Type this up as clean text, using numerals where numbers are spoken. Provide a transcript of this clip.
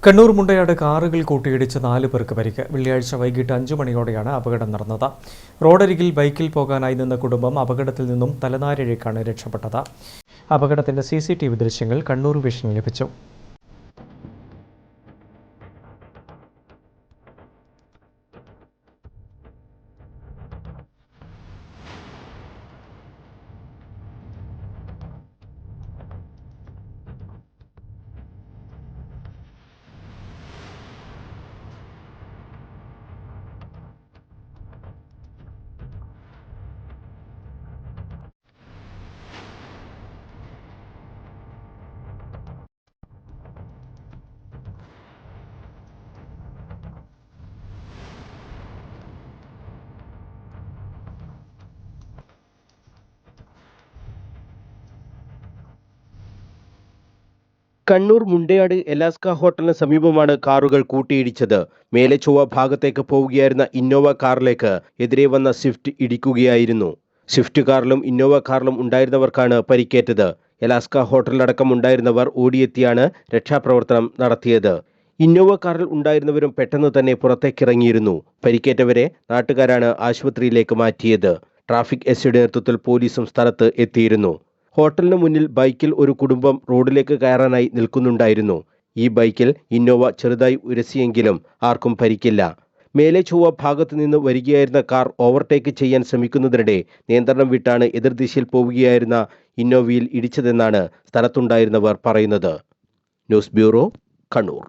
കണ്ണൂർ മുണ്ടയാട് കാറുകൾ കൂട്ടിയിടിച്ച് 4 പേർക്ക് പരിക്ക്. വെള്ളിയാഴ്ച വൈകിട്ട് 5 മണിയോടെയാണ് അപകടം നടന്നത്. റോഡരികിൽ ബൈക്കിൽ പോകാനായി നിന്ന കുടുംബം അപകടത്തിൽ നിന്നും തലനാരിഴയ്ക്കാണ് രക്ഷപ്പെട്ടത്. അപകടത്തിന്റെ CCTV ദൃശ്യങ്ങൾ കണ്ണൂർ വിഷനിൽ ലഭിച്ചു. കണ്ണൂർ മുണ്ടയാട് എലാസ്ക ഹോട്ടലിന് സമീപമാണ് കാറുകൾ കൂട്ടിയിടിച്ചത്. മേലെ ചൊവ്വ ഭാഗത്തേക്ക് പോവുകയായിരുന്ന ഇന്നോവ കാറിലേക്ക് എതിരെ വന്ന സ്വിഫ്റ്റ് ഇടിക്കുകയായിരുന്നു. സ്വിഫ്റ്റ് കാറിലും ഇന്നോവ കാറിലും ഉണ്ടായിരുന്നവർക്കാണ് പരിക്കേറ്റത്. എലാസ്ക ഹോട്ടലിലടക്കം ഉണ്ടായിരുന്നവർ ഓടിയെത്തിയാണ് രക്ഷാപ്രവർത്തനം നടത്തിയത്. ഇന്നോവ കാറിൽ ഉണ്ടായിരുന്നവരും പെട്ടെന്ന് തന്നെ പുറത്തേക്കിറങ്ങിയിരുന്നു. പരിക്കേറ്റവരെ നാട്ടുകാരാണ് ആശുപത്രിയിലേക്ക് മാറ്റിയത്. ട്രാഫിക് എസ്ഐയുടെ നേതൃത്വത്തിൽ പോലീസും സ്ഥലത്ത് എത്തിയിരുന്നു. ഹോട്ടലിന് മുന്നിൽ ബൈക്കിൽ ഒരു കുടുംബം റോഡിലേക്ക് കയറാനായി നിൽക്കുന്നുണ്ടായിരുന്നു. ഈ ബൈക്കിൽ ഇന്നോവ ചെറുതായി ഉരസിയെങ്കിലും ആർക്കും പരിക്കില്ല. മേലെ ചൊവ്വ ഭാഗത്തു നിന്ന് വരികയായിരുന്ന കാർ ഓവർടേക്ക് ചെയ്യാൻ ശ്രമിക്കുന്നതിനിടെ നിയന്ത്രണം വിട്ടാണ് എതിർദിശയിൽ പോവുകയായിരുന്ന ഇന്നോവയിൽ ഇടിച്ചതെന്നാണ് സ്ഥലത്തുണ്ടായിരുന്നവർ പറയുന്നത്. News bureau, Kannur.